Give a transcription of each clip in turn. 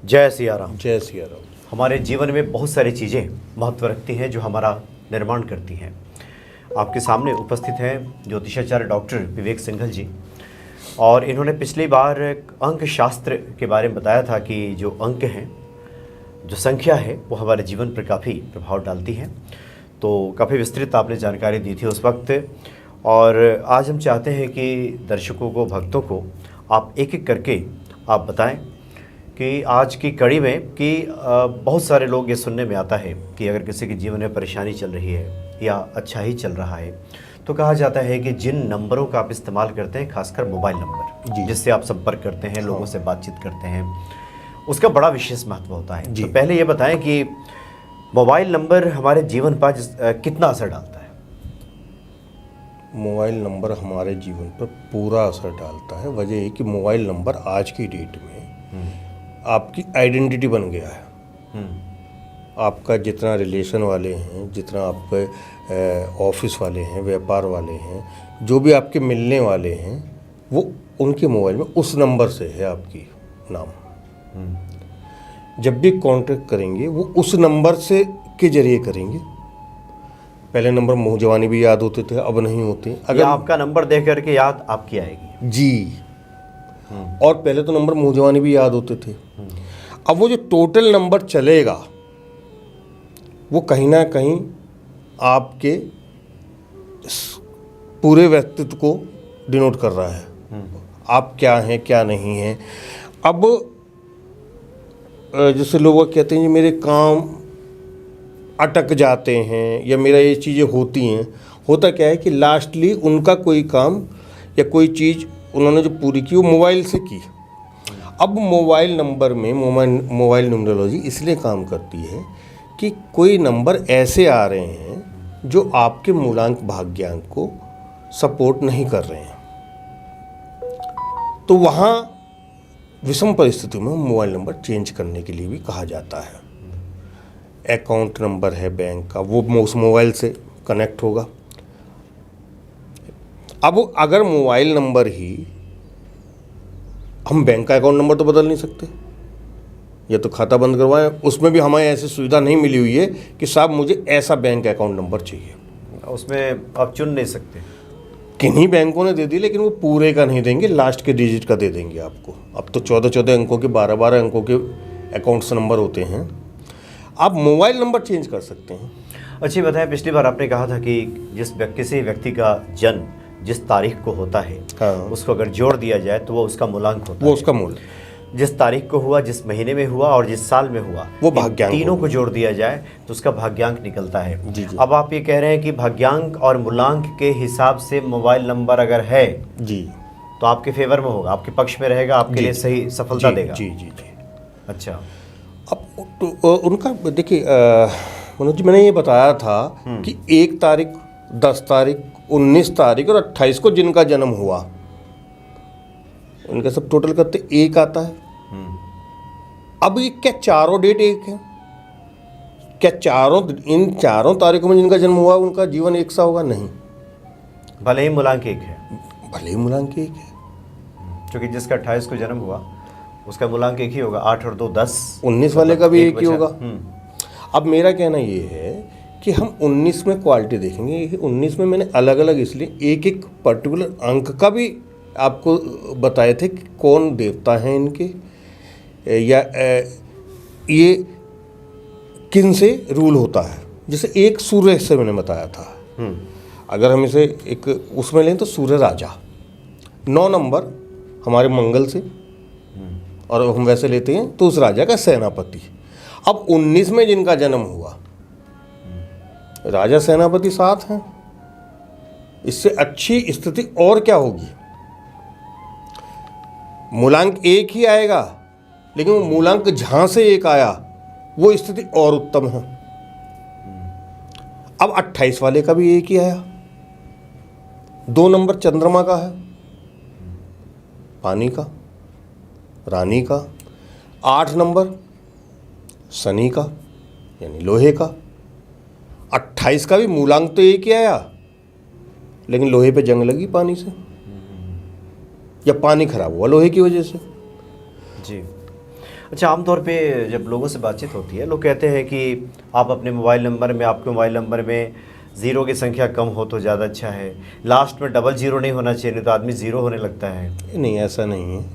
जय सिया राम। जय सिया राम। हमारे जीवन में बहुत सारी चीज़ें महत्व रखती हैं जो हमारा निर्माण करती हैं। आपके सामने उपस्थित हैं ज्योतिषाचार्य डॉक्टर विवेक सिंघल जी, और इन्होंने पिछली बार अंक शास्त्र के बारे में बताया था कि जो अंक हैं, जो संख्या है, वो हमारे जीवन पर काफ़ी प्रभाव डालती है। तो काफ़ी विस्तृत आपने जानकारी दी थी उस वक्त, और आज हम चाहते हैं कि दर्शकों को, भक्तों को आप एक एक करके आप बताएं कि आज की कड़ी में कि बहुत सारे लोग ये सुनने में आता है कि अगर किसी के जीवन में परेशानी चल रही है या अच्छा ही चल रहा है तो कहा जाता है कि जिन नंबरों का आप इस्तेमाल करते हैं, खासकर मोबाइल नंबर जिससे आप संपर्क करते हैं, लोगों से बातचीत करते हैं, उसका बड़ा विशेष महत्व होता है। तो पहले ये बताएं कि मोबाइल नंबर हमारे जीवन पर कितना असर डालता है? मोबाइल नंबर हमारे जीवन पर पूरा असर डालता है। वजह है कि मोबाइल नंबर आज की डेट में आपकी आइडेंटिटी बन गया है। आपका जितना रिलेशन वाले हैं, जितना आपके ऑफिस वाले हैं, व्यापार वाले हैं, जो भी आपके मिलने वाले हैं, वो उनके मोबाइल में उस नंबर से है आपकी नाम। जब भी कांटेक्ट करेंगे वो उस नंबर से के जरिए करेंगे। पहले नंबर मुँह जवानी भी याद होते थे, अब नहीं होते। अगर आपका नंबर देख करके याद आपकी आएगी जी। और पहले तो नंबर मुँह जवानी भी याद होते थे। अब वो जो टोटल नंबर चलेगा वो कहीं ना कहीं आपके पूरे व्यक्तित्व को डिनोट कर रहा है। आप क्या हैं, क्या नहीं हैं। अब जैसे लोग कहते हैं कि मेरे काम अटक जाते हैं या मेरा ये चीज़ें होती हैं, होता क्या है कि लास्टली उनका कोई काम या कोई चीज़ उन्होंने जो पूरी की वो मोबाइल से की। अब मोबाइल नंबर में मोबाइल न्यूमरोलॉजी इसलिए काम करती है कि कोई नंबर ऐसे आ रहे हैं जो आपके मूलांक भाग्यांक को सपोर्ट नहीं कर रहे हैं, तो वहाँ विषम परिस्थितियों में मोबाइल नंबर चेंज करने के लिए भी कहा जाता है। अकाउंट नंबर है बैंक का, वो उस मोबाइल से कनेक्ट होगा। अब अगर मोबाइल नंबर ही, हम बैंक का अकाउंट नंबर तो बदल नहीं सकते, या तो खाता बंद करवाएं, उसमें भी हमें ऐसी सुविधा नहीं मिली हुई है कि साहब मुझे ऐसा बैंक अकाउंट नंबर चाहिए। उसमें आप चुन नहीं सकते। किन्हीं बैंकों ने दे दी, लेकिन वो पूरे का नहीं देंगे, लास्ट के डिजिट का दे देंगे आपको। अब तो 14 अंकों के, 12 अंकों के अकाउंट्स नंबर होते हैं। आप मोबाइल नंबर चेंज कर सकते हैं। अच्छी बताएं, पिछली बार आपने कहा था कि किसी व्यक्ति का जन्म जिस तारीख को होता है, उसको अगर जोड़ दिया जाए तो वो उसका मूलांक होता है। वो उसका मूल, जिस तारीख को हुआ, जिस महीने में हुआ और जिस साल में हुआ, वो भाग्यांक, तीनों को जोड़ दिया जाए तो उसका भाग्यांक निकलता है। जी। अब आप ये कह रहे हैं कि भाग्यांक और मूलांक के हिसाब से मोबाइल नंबर अगर है जी तो आपके फेवर में होगा, आपके पक्ष में रहेगा, आपके लिए सही सफलता देगा। जी। अच्छा, अब तो उनका देखिए मनोज जी, मैंने ये बताया था कि 1 तारीख, 10 तारीख, 19 तारीख और 28 को जिनका जन्म हुआ, उनका सब टोटल करते 1 आता है। अब ये क्या चारों डेट एक है? क्या इन चारों तारीखों में जिनका जन्म हुआ उनका जीवन एक सा होगा? नहीं, भले ही मूलांक एक है। भले ही मूलांक एक है, क्योंकि जिसका 28 को जन्म हुआ उसका मूलांक एक ही होगा। 8 और 2 10, 19 वाले का भी एक ही होगा। अब मेरा कहना ये है कि हम 19 में क्वालिटी देखेंगे। 19 में मैंने अलग अलग इसलिए एक पर्टिकुलर अंक का भी आपको बताए थे कि कौन देवता हैं इनके, या ये किन से रूल होता है। जैसे एक सूर्य से मैंने बताया था, अगर हम इसे एक उसमें लें तो सूर्य राजा, 9 नंबर हमारे मंगल से, और हम वैसे लेते हैं तो उस राजा का सेनापति। अब 19 में जिनका जन्म हुआ, राजा सेनापति साथ हैं, इससे अच्छी स्थिति और क्या होगी? मूलांक एक ही आएगा, लेकिन वो मूलांक जहां से एक आया वो स्थिति और उत्तम है। अब 28 वाले का भी एक ही आया, 2 नंबर चंद्रमा का है, पानी का, रानी का। 8 नंबर शनि का, यानी लोहे का। 28 का भी मूलांक तो एक ही आया, लेकिन लोहे पे जंग लगी पानी से, या पानी खराब हुआ लोहे की वजह से। जी। अच्छा, आमतौर पे जब लोगों से बातचीत होती है, लोग कहते हैं कि आप अपने मोबाइल नंबर में, आपके मोबाइल नंबर में ज़ीरो की संख्या कम हो तो ज़्यादा अच्छा है, लास्ट में डबल ज़ीरो नहीं होना चाहिए, नहीं तो आदमी ज़ीरो होने लगता है। नहीं, ऐसा नहीं है।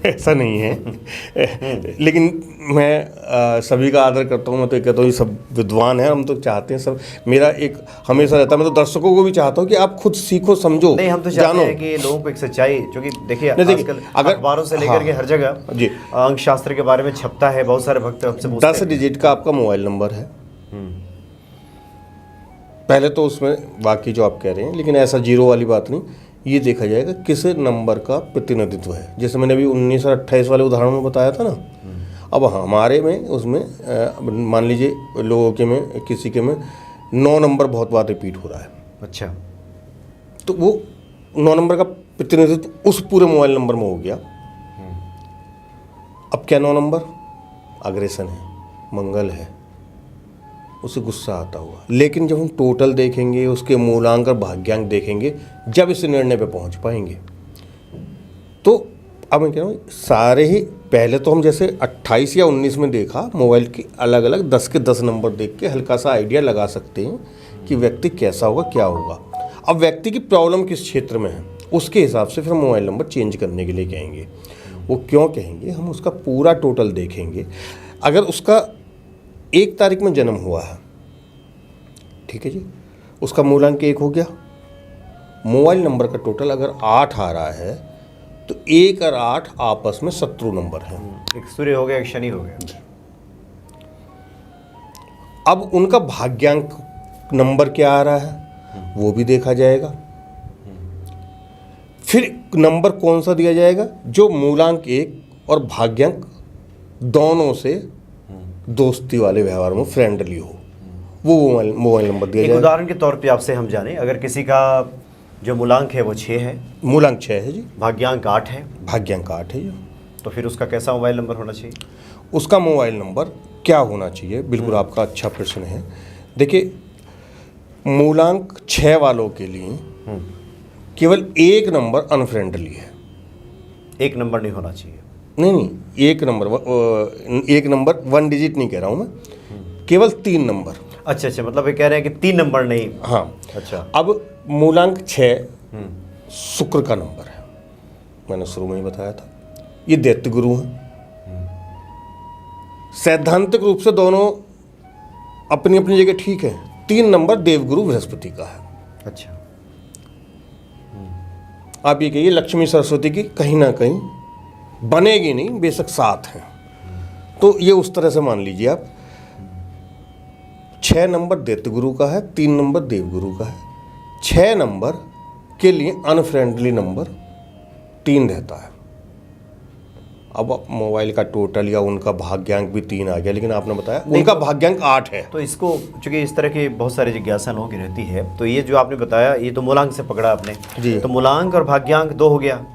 ऐसा नहीं है। लेकिन मैं सभी का आदर करता हूँ। मैं तो ये कहता हूँ ये सब विद्वान हैं, हम तो चाहते हैं सब, मेरा एक हमेशा रहता है, मैं तो दर्शकों को भी चाहता हूँ कि आप खुद सीखो, समझो, नहीं, हम तो चाहते हैं कि लोगों को एक सच्चाई, क्योंकि देखिए आजकल अगर अखबारों से लेकर के हर जगह जी अंक शास्त्र के बारे में छपता है, बहुत सारे भक्त हमसे पूछते 10 डिजिट का आपका मोबाइल नंबर है पहले तो, उसमें बाकी जो आप कह रहे हैं, लेकिन ऐसा जीरो वाली बात नहीं। ये देखा जाएगा किस नंबर का प्रतिनिधित्व है। जैसे मैंने अभी 19 और 28 वाले उदाहरण में बताया था ना, अब हमारे में उसमें मान लीजिए लोगों के में, किसी के में 9 नंबर बहुत बार रिपीट हो रहा है। अच्छा, तो वो 9 नंबर का प्रतिनिधित्व उस पूरे मोबाइल नंबर में हो गया। अब क्या 9 नंबर अग्रेसन है, मंगल है, उसे गुस्सा आता हुआ। लेकिन जब हम टोटल देखेंगे, उसके मूलांक और भाग्यांक देखेंगे, जब इस निर्णय पे पहुंच पाएंगे। तो अब मैं कह रहा हूँ सारे ही, पहले तो हम जैसे 28 या 19 में देखा, मोबाइल की अलग अलग 10 के 10 नंबर देख के हल्का सा आइडिया लगा सकते हैं कि व्यक्ति कैसा होगा, क्या होगा। अब व्यक्ति की प्रॉब्लम किस क्षेत्र में है, उसके हिसाब से फिर मोबाइल नंबर चेंज करने के लिए कहेंगे। वो क्यों कहेंगे, हम उसका पूरा टोटल देखेंगे। अगर उसका 1 तारीख में जन्म हुआ है, ठीक है जी, उसका मूलांक 1 हो गया। मोबाइल नंबर का टोटल अगर 8 आ रहा है, तो 1 और 8 आपस में शत्रु नंबर हैं। एक सूर्य हो गया, एक शनि हो गया। अब उनका भाग्यांक नंबर क्या आ रहा है, वो भी देखा जाएगा। फिर नंबर कौन सा दिया जाएगा, जो मूलांक 1 और भाग्यांक दोनों से दोस्ती वाले व्यवहार में फ्रेंडली हो, वो मोबाइल नंबर दिया जाएगा। उदाहरण के तौर पे आपसे हम जाने, अगर किसी का जो मूलांक है वो 6 है, मूलांक 6 है जी, भाग्यांक 8 है, भाग्यांक 8 है जी, तो फिर उसका कैसा मोबाइल नंबर होना चाहिए? उसका मोबाइल नंबर क्या होना चाहिए, बिल्कुल आपका अच्छा प्रश्न है। देखिए, मूलांक 6 वालों के लिए केवल 1 नंबर अनफ्रेंडली है। 1 नंबर नहीं होना चाहिए? नहीं, 1 नंबर 1 डिजिट नहीं कह रहा हूँ मैं, केवल 3 नंबर। अच्छा, मतलब ये कह रहे हैं कि 3 नंबर नहीं। हाँ, अच्छा। अब मूलांक 6 शुक्र का नंबर है, मैंने शुरू में ही बताया था। ये दैत्य गुरु हैं। सैद्धांतिक रूप से दोनों अपनी अपनी जगह ठीक है। 3 नंबर देवगुरु बृहस्पति का है। अच्छा, आप ये कहिए लक्ष्मी सरस्वती की कहीं ना कहीं बनेगी नहीं, बेशक साथ हैं, तो ये उस तरह से मान लीजिए आप। 6 नंबर दैत्य गुरु का है, 3 नंबर देवगुरु का है। 6 नंबर के लिए अनफ्रेंडली नंबर 3 रहता है। अब मोबाइल का टोटल या उनका भाग्यांक भी 3 आ गया, लेकिन आपने बताया उनका भाग्यांक 8 है। तो इसको, चूंकि इस तरह की बहुत सारी जिज्ञासा लोगों की रहती है, तो ये जो आपने बताया, ये तो मूलांक से पकड़ा आपने जी। तो मूलांक और भाग्यांक 2 हो गया,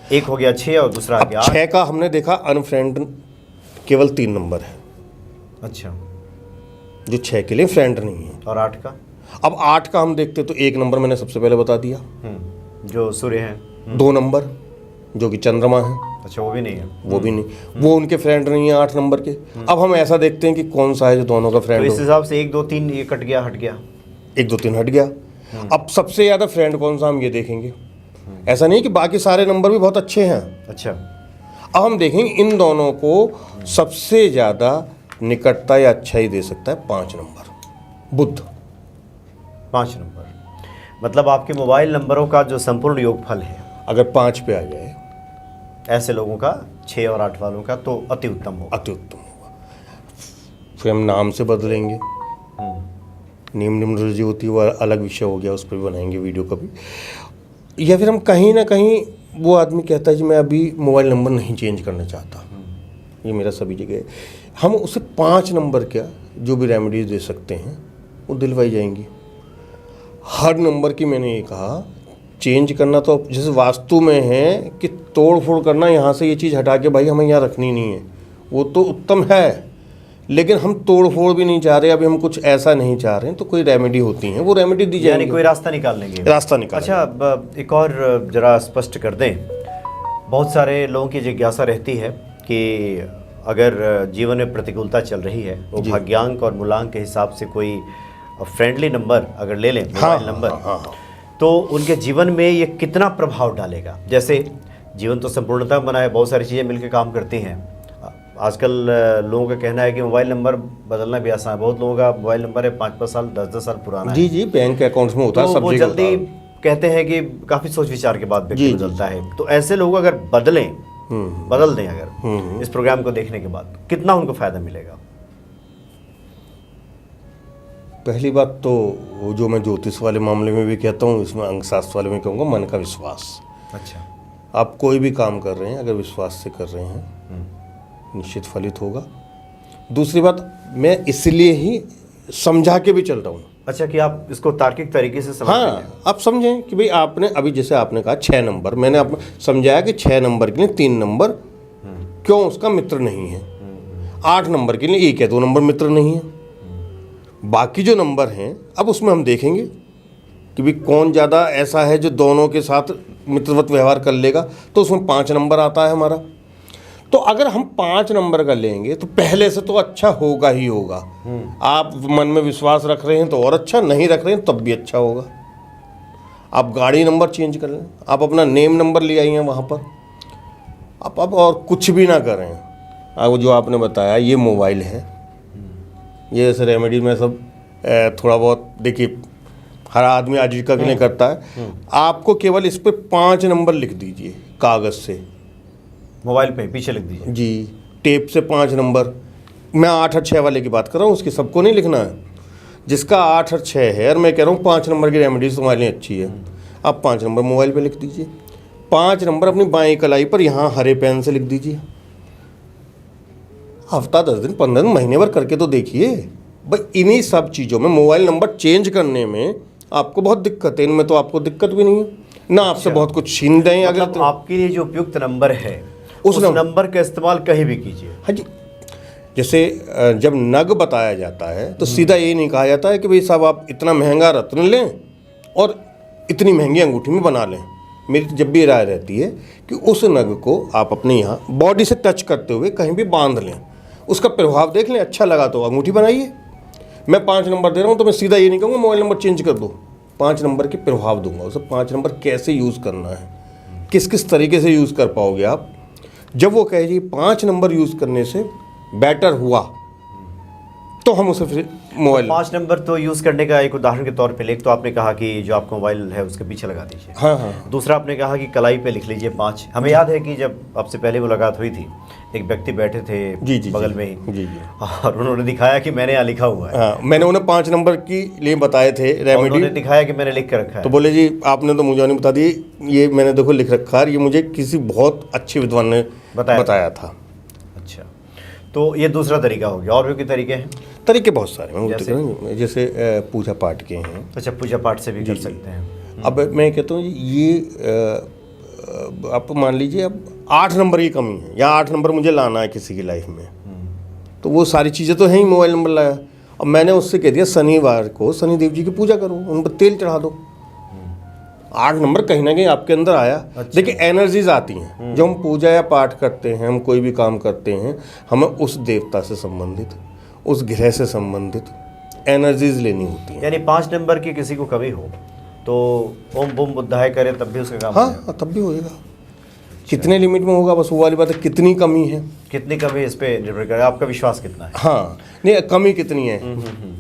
एक हो गया 6 और दूसरा आ गया 8। 6 का हमने देखा अनफ्रेंड केवल 3 नंबर है। अच्छा, जो 6 के लिए फ्रेंड नहीं है। और 8 का? अब 8 का हम देखते तो 1 नंबर मैंने सबसे पहले बता दिया, जो सूर्य है। 2 नंबर जो कि चंद्रमा है। अच्छा, वो भी नहीं है? वो भी नहीं, वो उनके फ्रेंड नहीं है 8 नंबर के। अब हम ऐसा देखते हैं कि कौन सा है जो दोनों का फ्रेंड तो हो। इस हिसाब से 1 2 3 ये कट गया, हट गया। 1 2 3 हट गया। अब सबसे ज़्यादा फ्रेंड कौन सा, हम ये देखेंगे। ऐसा नहीं कि बाकी सारे नंबर भी बहुत अच्छे हैं। अच्छा, अब हम देखेंगे इन दोनों को सबसे ज़्यादा निकटता या अच्छा ही दे सकता है 5 नंबर, बुध। 5 नंबर, मतलब आपके मोबाइल नंबरों का जो संपूर्ण योगफल है, अगर 5 पे आ जाए ऐसे लोगों का, 6 और 8 वालों का, तो अति उत्तम होगा। अति उत्तम होगा। फिर हम नाम से बदलेंगे। नियम न्यूमरोलॉजी होती है, वो अलग विषय हो गया, उस पर भी बनाएंगे वीडियो कभी। या फिर हम कहीं ना कहीं, वो आदमी कहता है जी मैं अभी मोबाइल नंबर नहीं चेंज करना चाहता, ये मेरा सभी जगह है, हम उसे 5 नंबर क्या जो भी रेमेडीज दे सकते हैं वो दिलवाई जाएंगी। हर नंबर की मैंने ये कहा चेंज करना, तो जैसे वास्तु में है कि तोड़ फोड़ करना, यहाँ से ये चीज़ हटा के भाई हमें यहाँ रखनी नहीं है, वो तो उत्तम है, लेकिन हम तोड़ फोड़ भी नहीं चाह रहे, अभी हम कुछ ऐसा नहीं चाह रहे हैं, तो कोई रेमेडी होती है, वो रेमेडी दी जाएगी, यानी कोई रास्ता निकाल लेंगे। रास्ता निकाल। अच्छा, एक और जरा स्पष्ट कर दें, बहुत सारे लोगों की जिज्ञासा रहती है कि अगर जीवन में प्रतिकूलता चल रही है वो भाग्यांक और मूलांक के हिसाब से कोई फ्रेंडली नंबर अगर ले लें, मोबाइल नंबर, तो उनके जीवन में ये कितना प्रभाव डालेगा। जैसे जीवन तो संपूर्णता बना है, बहुत सारी चीज़ें मिलकर काम करती हैं। आजकल लोगों का कहना है कि मोबाइल नंबर बदलना भी आसान है। बहुत लोगों का मोबाइल नंबर है 5-5 साल 10-10 साल पुराना जी है। जी, बैंक अकाउंट्स में होता है, तो सब वो जगह जल्दी होता है। कहते हैं कि काफ़ी सोच विचार के बाद व्यक्ति बदलता है। तो ऐसे लोग अगर बदल दें अगर इस प्रोग्राम को देखने के बाद, कितना उनको फ़ायदा मिलेगा? पहली बात तो वो जो मैं ज्योतिष वाले मामले में भी कहता हूँ, इसमें अंकशास्त्र वाले में कहूँगा, मन का विश्वास। अच्छा, आप कोई भी काम कर रहे हैं अगर विश्वास से कर रहे हैं निश्चित फलित होगा। दूसरी बात, मैं इसलिए ही समझा के भी चल रहा हूँ। अच्छा, कि आप इसको तार्किक तरीके से समझते हैं। हाँ, आप समझें कि भाई आपने अभी जैसे आपने कहा 6 नंबर, मैंने आप समझाया कि 6 नंबर के लिए 3 नंबर क्यों उसका मित्र नहीं है, 8 नंबर के लिए 1 या 2 नंबर मित्र नहीं है। बाकी जो नंबर हैं अब उसमें हम देखेंगे कि भाई कौन ज़्यादा ऐसा है जो दोनों के साथ मित्रवत व्यवहार कर लेगा, तो उसमें 5 नंबर आता है हमारा। तो अगर हम 5 नंबर का लेंगे तो पहले से तो अच्छा होगा ही होगा। आप मन में विश्वास रख रहे हैं तो और अच्छा, नहीं रख रहे हैं तब भी अच्छा होगा। आप गाड़ी नंबर चेंज कर लें, आप अपना नेम नंबर ले आइए वहाँ पर, आप और कुछ भी ना करें। अब जो आपने बताया ये मोबाइल है, ये ऐसे रेमेडी में सब थोड़ा बहुत देखिए हर आदमी आजीविका के लिए करता है। आपको केवल इस पर 5 नंबर लिख दीजिए कागज़ से, मोबाइल पे पीछे लिख दीजिए जी, टेप से 5 नंबर। मैं 8 और 6 वाले की बात कर रहा हूँ, उसकी सबको नहीं लिखना है। जिसका 8 और 6 है और मैं कह रहा हूँ 5 नंबर की रेमेडी तुम्हारे लिए अच्छी है, आप 5 नंबर मोबाइल पे लिख दीजिए। 5 नंबर अपनी बाएं कलाई पर यहाँ हरे पेन से लिख दीजिए। हफ्ता 10 दिन 15 दिन महीने भर करके तो देखिए। भाई इन्हीं सब चीज़ों में मोबाइल नंबर चेंज करने में आपको बहुत दिक्कत है, इनमें तो आपको दिक्कत भी नहीं है ना, आपसे बहुत कुछ छीन दें। अगर मतलब आपके लिए जो उपयुक्त नंबर है उस नंबर का इस्तेमाल कहीं भी कीजिए। हाँ जी, जैसे जब नग बताया जाता है तो सीधा ये नहीं कहा जाता है कि भाई साहब आप इतना महंगा रत्न लें और इतनी महंगी अंगूठी में बना लें। मेरी जब भी राय रहती है कि उस नग को आप अपने यहाँ बॉडी से टच करते हुए कहीं भी बांध लें, उसका प्रभाव देख लें, अच्छा लगा तो अंगूठी बनाइए। मैं 5 नंबर दे रहा हूँ तो मैं सीधा ये नहीं कहूँगा मोबाइल नंबर चेंज कर दो, 5 नंबर के प्रभाव दूंगा उसे। 5 नंबर कैसे यूज़ करना है, किस किस तरीके से यूज़ कर पाओगे आप। जब वो कहे जी 5 नंबर यूज़ करने से बेटर हुआ तो हम उसे फिर मोबाइल 5 नंबर तो यूज़ करने का एक उदाहरण के तौर पे ले, एक तो आपने कहा कि जो आपका मोबाइल है उसके पीछे लगा दीजिए। हाँ। दूसरा आपने कहा कि कलाई पे लिख लीजिए 5। हमें याद है कि जब आपसे पहले मुलाकात हुई थी, एक व्यक्ति बैठे थे बगल में ही जी, और उन्होंने दिखाया कि मैंने यहाँ लिखा हुआ है। हाँ, मैंने उन्हें 5 नंबर के लिए बताए थे रेमेडी, उन्होंने दिखाया कि मैंने लिख कर रखा है। तो बोले जी आपने तो मुझे नहीं बता दी, ये मैंने देखो लिख रखा है, ये मुझे किसी बहुत अच्छे विद्वान ने बताया था। अच्छा, तो ये दूसरा तरीका हो गया। और भी कोई तरीके हैं? तरीके बहुत सारे हैं, जैसे पूजा पाठ के हैं। अच्छा, पूजा पाठ से भी कर सकते हैं। अब मैं कहता हूँ ये आप मान लीजिए अब 8 नंबर की कमी है या 8 नंबर मुझे लाना है किसी की लाइफ में, तो वो सारी चीज़ें तो हैं ही, मोबाइल नंबर लाया। अब मैंने उससे कह दिया शनिवार को शनिदेव जी की पूजा करो, उन पर तेल चढ़ा दो। 8 नंबर कहीं ना कहीं आपके अंदर आया। अच्छा। देखिए एनर्जीज आती हैं जब हम पूजा या पाठ करते हैं, हम कोई भी काम करते हैं, हमें उस देवता से संबंधित, उस ग्रह से संबंधित एनर्जीज लेनी होती हैं। यानी 5 नंबर की किसी को कमी हो तो ओम बूम बुद्धाय करे तब भी उसका काम हाँ, तब भी होएगा। कितने लिमिट में होगा, बस वो वाली बात है, कितनी कमी है, कितनी कमी इस पे निर्भर करे, आपका विश्वास कितना है। हाँ, नहीं कमी कितनी है,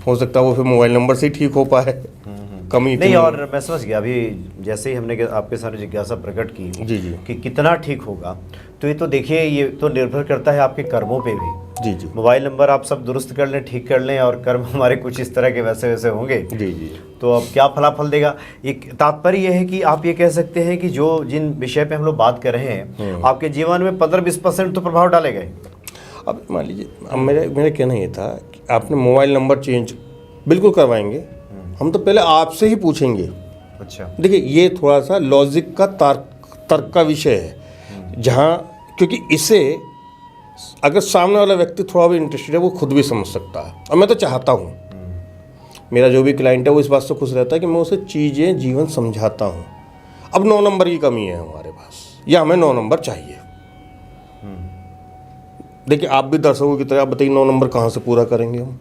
हो सकता है वो फिर मोबाइल नंबर से ही ठीक हो पाए। कमी नहीं, और मैं समझ गया। अभी जैसे ही हमने आपके सामने जिज्ञासा प्रकट की जी कि कितना ठीक होगा, तो ये तो देखिए ये तो निर्भर करता है आपके कर्मों पे भी। जी। मोबाइल नंबर आप सब दुरुस्त कर लें, ठीक कर लें, और कर्म हमारे कुछ इस तरह के वैसे वैसे होंगे जी, तो अब क्या फलाफल देगा। एक तात्पर्य यह है कि आप ये कह सकते हैं कि जो जिन विषय पे हम लोग बात कर रहे हैं आपके जीवन में 15-20% तो प्रभाव डालेगा। अब मान लीजिए, अब मेरा कहना ये था कि आपने मोबाइल नंबर चेंज बिल्कुल करवाएंगे, हम तो पहले आपसे ही पूछेंगे। अच्छा, देखिए ये थोड़ा सा लॉजिक का तर्क का विषय है, जहाँ क्योंकि इसे अगर सामने वाला व्यक्ति थोड़ा भी इंटरेस्टेड है वो खुद भी समझ सकता है। और मैं तो चाहता हूँ मेरा जो भी क्लाइंट है वो इस बात से खुश रहता है कि मैं उसे चीज़ें जीवन समझाता हूँ। अब 9 नंबर की कमी है हमारे पास, या हमें 9 नंबर चाहिए, देखिए आप भी दर्शकों की तरह आप बताइए 9 नंबर कहाँ से पूरा करेंगे हम?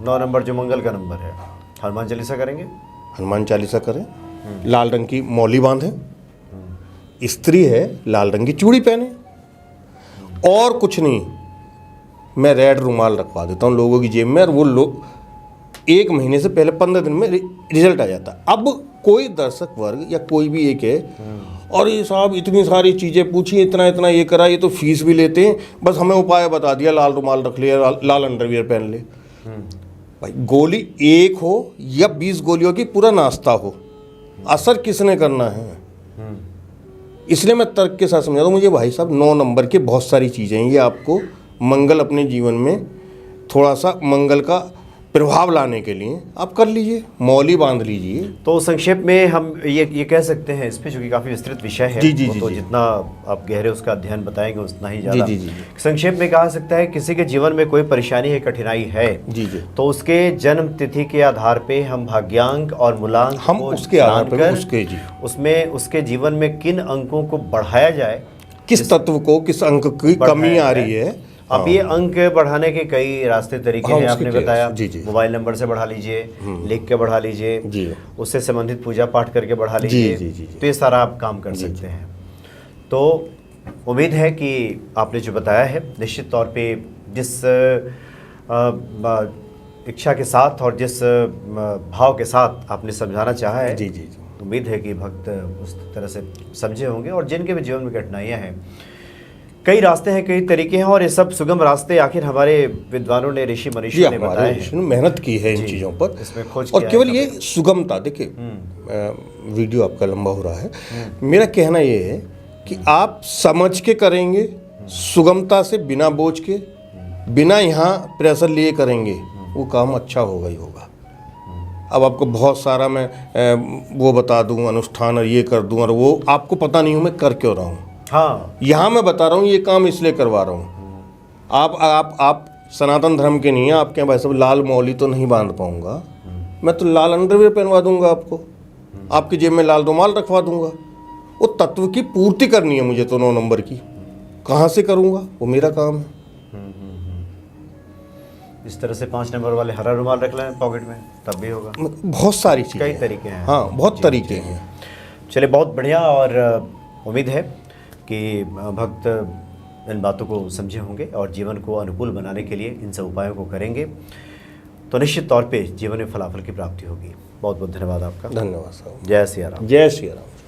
9 नंबर जो मंगल का नंबर है, हनुमान चालीसा करेंगे, हनुमान चालीसा करें, लाल रंग की मौली बांधें, स्त्री है लाल रंग की चूड़ी पहने, और कुछ नहीं। मैं रेड रुमाल रखवा देता हूँ लोगों की जेब में, और वो लोग 1 महीने से पहले 15 दिन में रिजल्ट आ जाता है। अब कोई दर्शक वर्ग या कोई भी एक है और ये साहब इतनी सारी चीज़ें पूछी, इतना इतना ये करा, ये तो फीस भी लेते हैं, बस हमें उपाय बता दिया, लाल रुमाल रख लिया, लाल अंडरवियर पहन ले। भाई गोली 1 हो या 20 गोलियों की पूरा नाश्ता हो, असर किसने करना है? इसलिए मैं तर्क के साथ समझाता हूँ। मुझे भाई साहब 9 नंबर की बहुत सारी चीज़ें हैं, ये आपको मंगल अपने जीवन में थोड़ा सा मंगल का प्रभाव लाने के लिए आप कर लीजिए, मौली बांध लीजिए। तो संक्षेप में हम ये कह सकते हैं इस पे, चूँकि काफ़ी विस्तृत विषय है, जी, तो जितना आप गहरे उसका अध्ययन बताएंगे उतना ही ज़्यादा। जी। संक्षेप में कहा सकता है किसी के जीवन में कोई परेशानी है, कठिनाई है, जी, तो उसके जन्म तिथि के आधार पे हम भाग्यांक और मूलांक हम को उसके आधार पर जानकर उसमें उसके जीवन में किन अंकों को बढ़ाया जाए, किस तत्व को, किस अंक की कमी आ रही है। अब ये अंक बढ़ाने के कई रास्ते तरीके हैं, आपने बताया। जी। मोबाइल नंबर से बढ़ा लीजिए, लिख के बढ़ा लीजिए, उससे संबंधित पूजा पाठ करके बढ़ा लीजिए। तो ये सारा आप काम कर सकते हैं। तो उम्मीद है कि आपने जो बताया है, निश्चित तौर पे जिस इच्छा के साथ और जिस भाव के साथ आपने समझाना चाहा है, जी। उम्मीद है कि भक्त उस तरह से समझे होंगे। और जिनके भी जीवन में कठिनाइयाँ हैं, कई रास्ते हैं, कई तरीके हैं, और ये सब सुगम रास्ते आखिर हमारे विद्वानों ने, ऋषि मनीषियों ने बताए हैं, मेहनत की है इन चीज़ों पर, इसमें खोज और केवल ये सुगमता। देखिए वीडियो आपका लंबा हो रहा है, मेरा कहना ये है कि आप समझ के करेंगे, सुगमता से, बिना बोझ के, बिना यहाँ प्रेशर लिए करेंगे, वो काम अच्छा होगा ही होगा। अब आपको बहुत सारा मैं वो बता दूँ अनुष्ठान और ये कर दूँ, और वो आपको पता नहीं हो मैं कर क्यों रहा हूँ। हाँ, यहाँ मैं बता रहा हूँ ये काम इसलिए करवा रहा हूँ। आप सनातन धर्म के नहीं हैं, आपके भाई साहब लाल मौली तो नहीं बांध पाऊंगा, मैं तो लाल अंडरवियर पहनवा दूंगा आपको, आपकी जेब में लाल रुमाल रखवा दूंगा। वो तत्व की पूर्ति करनी है मुझे तो 9 नंबर की, कहाँ से करूँगा, वो मेरा काम है। इस तरह से 5 नंबर वाले हरा रुमाल रख लें पॉकेट में, तब भी होगा। बहुत सारी चीज़ें, कई तरीके हैं। हाँ, बहुत तरीके हैं। चलिए, बहुत बढ़िया। और उम्मीद है कि भक्त इन बातों को समझे होंगे और जीवन को अनुकूल बनाने के लिए इन सब उपायों को करेंगे, तो निश्चित तौर पे जीवन में फलाफल की प्राप्ति होगी। बहुत बहुत धन्यवाद आपका। धन्यवाद साहब। जय सिया राम। जय सिया राम।